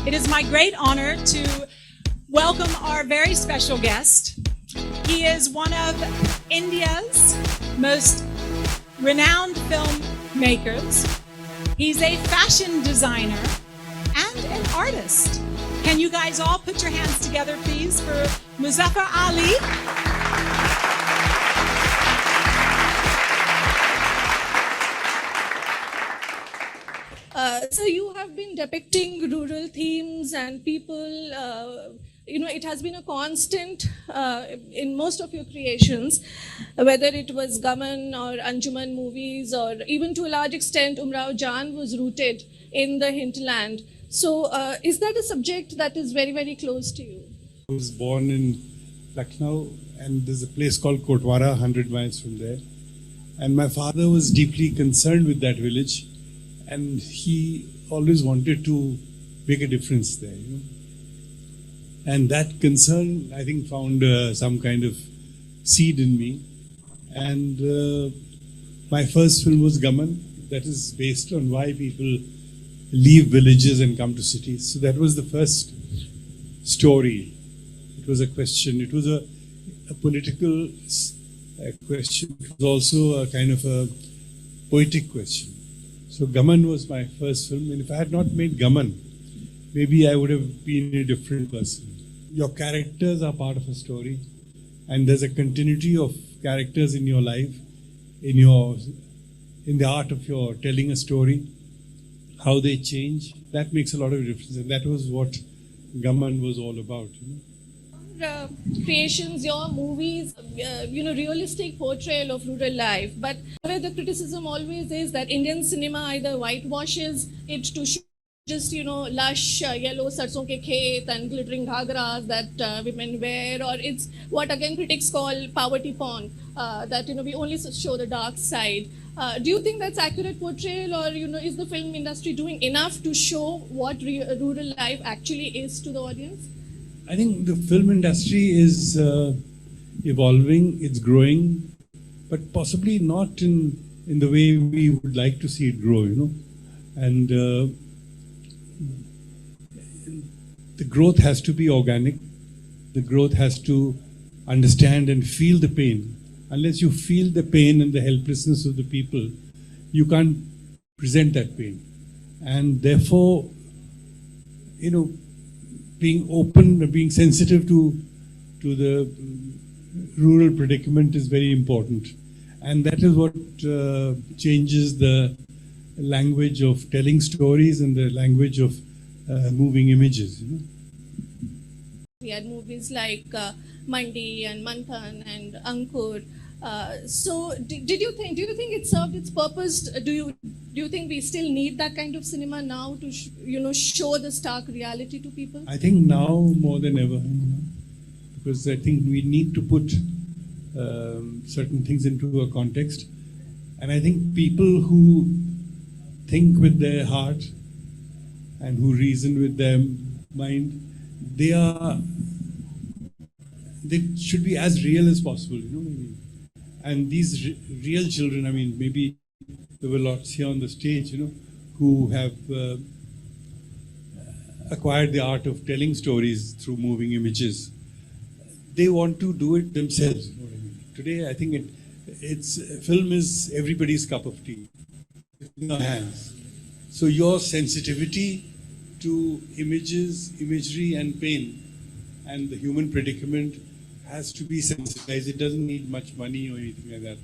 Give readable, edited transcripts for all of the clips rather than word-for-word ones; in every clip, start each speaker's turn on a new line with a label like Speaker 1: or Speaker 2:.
Speaker 1: It is my great honor to welcome our very special guest. He is one of India's most renowned filmmakers. He's a fashion designer and an artist. Can you guys all put your hands together, please, for Muzaffar Ali?
Speaker 2: So you have been depicting rural themes and people, it has been a constant in most of your creations, whether it was Gaman or Anjuman movies, or even to a large extent, Umrao Jaan was rooted in the hinterland. So is that a subject that is very, very close to you?
Speaker 3: I was born in Lucknow, and there's a place called Kotwara, 100 miles from there. And my father was deeply concerned with that village, and he always wanted to make a difference there, And that concern, I think, found some kind of seed in me. And my first film was Gaman. That is based on why people leave villages and come to cities. So that was the first story. It was a question. It was a political question. It was also a kind of a poetic question. So Gaman was my first film, and if I had not made Gaman, maybe I would have been a different person. Your characters are part of a story, and there's a continuity of characters in your life, in the art of your telling a story, how they change. That makes a lot of difference, and that was what Gaman was all about.
Speaker 2: Creations, your movies, realistic portrayal of rural life. But where the criticism always is that Indian cinema either whitewashes it to show just, lush yellow sarson ke khet and glittering ghagras that women wear, or it's what again critics call poverty porn, that, we only show the dark side. Do you think that's accurate portrayal, or, is the film industry doing enough to show what rural life actually is to the audience?
Speaker 3: I think the film industry is evolving, it's growing, but possibly not in the way we would like to see it grow, And the growth has to be organic. The growth has to understand and feel the pain. Unless you feel the pain and the helplessness of the people, you can't present that pain. And therefore, being open, being sensitive to the rural predicament is very important. And that is what changes the language of telling stories and the language of moving images.
Speaker 2: We had movies like Mandi and Manthan and Ankur. So do you think it served its purpose? Do you think we still need that kind of cinema now to show the stark reality to people?
Speaker 3: I think now more than ever, because I think we need to put certain things into a context, and I think people who think with their heart and who reason with their mind, they should be as real as possible, And these real children, maybe there were lots here on the stage, who have acquired the art of telling stories through moving images. They want to do it themselves. Today, I think film is everybody's cup of tea in our hands. So your sensitivity to images, imagery, and pain, and the human predicament has to be sensitized. It doesn't need much money or anything like that.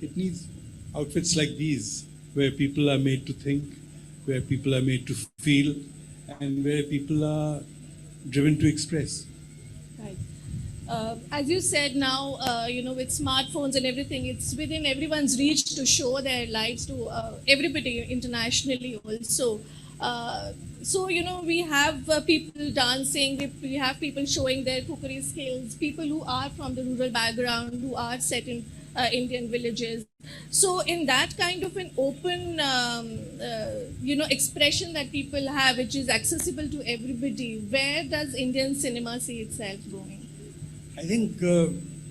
Speaker 3: It needs outfits like these, where people are made to think, where people are made to feel, and where people are driven to express.
Speaker 2: Right. As you said now, with smartphones and everything, it's within everyone's reach to show their lives to everybody internationally also. So, we have people dancing, we have people showing their cookery skills, people who are from the rural background, who are set in Indian villages. So in that kind of an open, expression that people have, which is accessible to everybody, where does Indian cinema see itself going?
Speaker 3: I think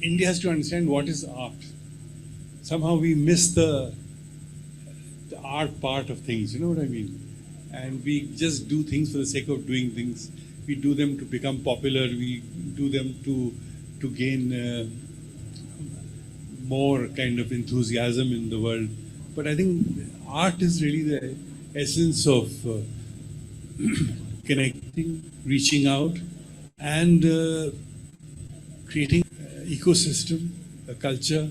Speaker 3: India has to understand what is art. Somehow we miss the art part of things, you know what I mean? and we just do things for the sake of doing things. We do them to become popular. We do them to gain more kind of enthusiasm in the world. But I think art is really the essence of connecting, reaching out, and creating an ecosystem, a culture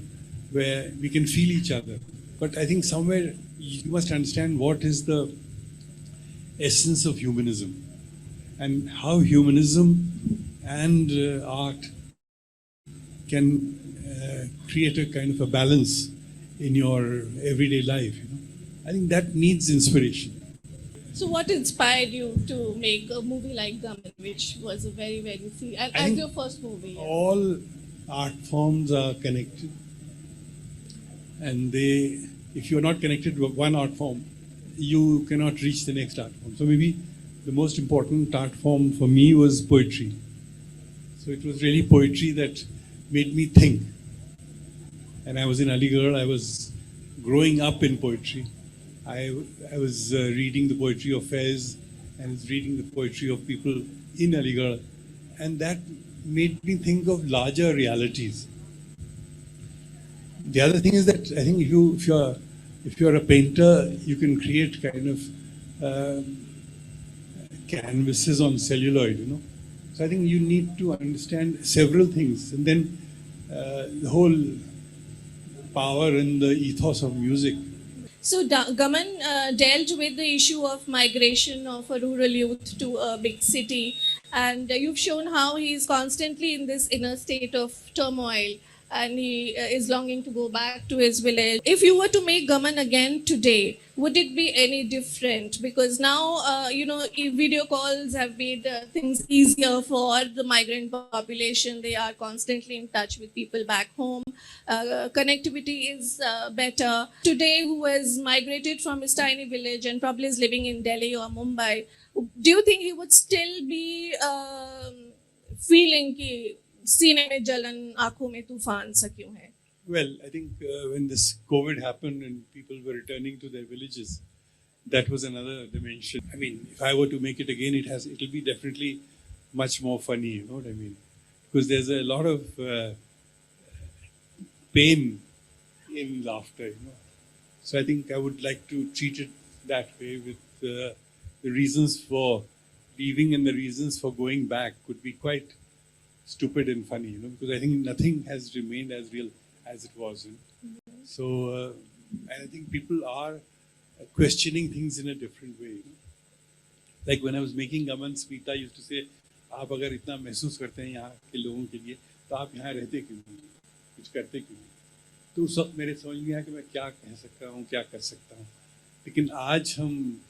Speaker 3: where we can feel each other. But I think somewhere you must understand what is the essence of humanism and how humanism and art can create a kind of a balance in your everyday life. I think that needs inspiration.
Speaker 2: So, what inspired you to make a movie like Gaman, which was a very, as your first movie?
Speaker 3: All art forms are connected, and if you are not connected with one art form, you cannot reach the next art form. So maybe the most important art form for me was poetry. So it was really poetry that made me think. And I was in Aligarh, I was growing up in poetry. I was reading the poetry of Faiz and was reading the poetry of people in Aligarh. And that made me think of larger realities. The other thing is that I think if you're a painter, you can create kind of canvases on celluloid, So I think you need to understand several things, and then the whole power and the ethos of music.
Speaker 2: So, Gaman dealt with the issue of migration of a rural youth to a big city, and you've shown how he is constantly in this inner state of turmoil, and he is longing to go back to his village. If you were to make Gaman again today, would it be any different? Because now, video calls have made things easier for the migrant population. They are constantly in touch with people back home. Connectivity is better. Today, who has migrated from his tiny village and probably is living in Delhi or Mumbai, do you think he would still be feeling कि सीने में जलन आंखों में तूफान सा क्यों है?
Speaker 3: Well, I think when this COVID happened and people were returning to their villages, that was another dimension. I mean, if I were to make it again, it'll be definitely much more funny. You know what I mean? Because there's a lot of pain in laughter. So I think I would like to treat it that way, with the reasons for leaving and the reasons for going back could be quite stupid and funny, because I think nothing has remained as real as it was. So, and I think people are questioning things in a different way. Like when I was making Gaman, Smita used to say, आप अगर इतना महसूस करते हैं यहाँ के लोगों के लिए, तो आप यहाँ रहते क्यों नहीं, कुछ करते क्यों नहीं? तो उस वक्त मेरे समझ में आया कि मैं क्या कह सकता हूँ, क्या कर सकता हूँ. लेकिन आज हम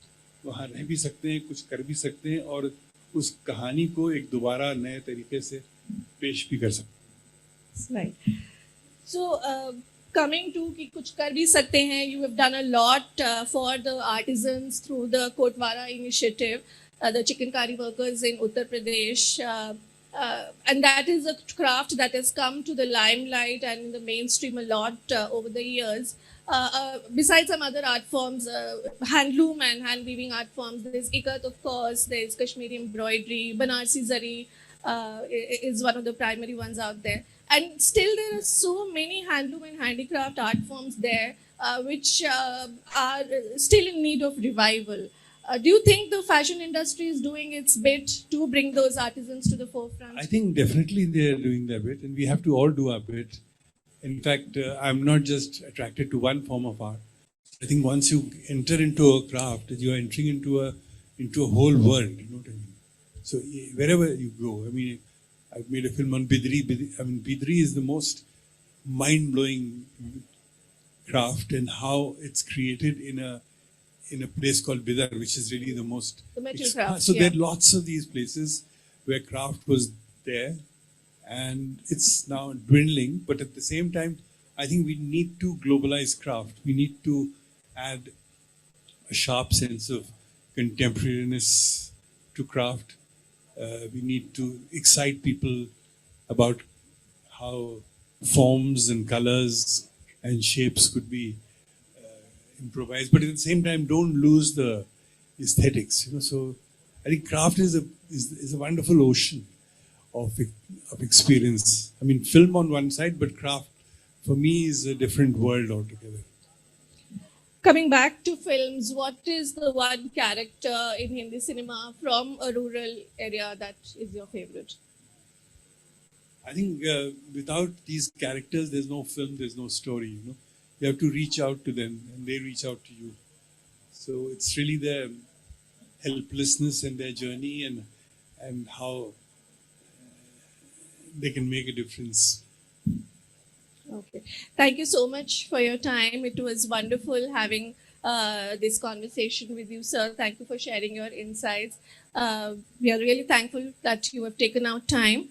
Speaker 3: वहाँ रह भी सकते हैं, कुछ कर भी सकते हैं, और उस कहानी को एक दोबारा नए तरीके से पेश भी कर सकते हैं.
Speaker 2: Right. So, coming to कि कुछ कर भी सकते हैं, you have done a lot for the artisans through the Kotwara initiative, the chikankari workers in Uttar Pradesh, and that is a craft that has come to the limelight and in the mainstream a lot over the years. Besides some other art forms, handloom and hand weaving art forms, there's ikat, of course, there's Kashmiri embroidery, Banarsi zari is one of the primary ones out there. And still there are so many handloom and handicraft art forms there which are still in need of revival. Do you think the fashion industry is doing its bit to bring those artisans to the forefront?
Speaker 3: I think definitely they are doing their bit, and we have to all do our bit. In fact, I'm not just attracted to one form of art. I think once you enter into a craft, you are entering into a whole world. You know what I mean? So wherever you go, I mean, I've made a film on Bidri. Bidri is the most mind-blowing craft, and how it's created in a place called Bidar, which is really the most...
Speaker 2: The metal craft,
Speaker 3: So there are lots of these places where craft was there, and it's now dwindling. But at the same time, I think we need to globalize craft. We need to add a sharp sense of contemporariness to craft. We need to excite people about how forms and colors and shapes could be improvised, but at the same time, don't lose the aesthetics. So I think craft is a wonderful ocean of experience. I mean, film on one side, but craft for me is a different world altogether.
Speaker 2: Coming back to films, what is the one character in Hindi cinema from a rural area that is your favorite?
Speaker 3: I think without these characters, there's no film, there's no story. You have to reach out to them, and they reach out to you. So it's really their helplessness and their journey, and how they can make a difference.
Speaker 2: Okay. Thank you so much for your time. It was wonderful having this conversation with you, sir. Thank you for sharing your insights. We are really thankful that you have taken out time.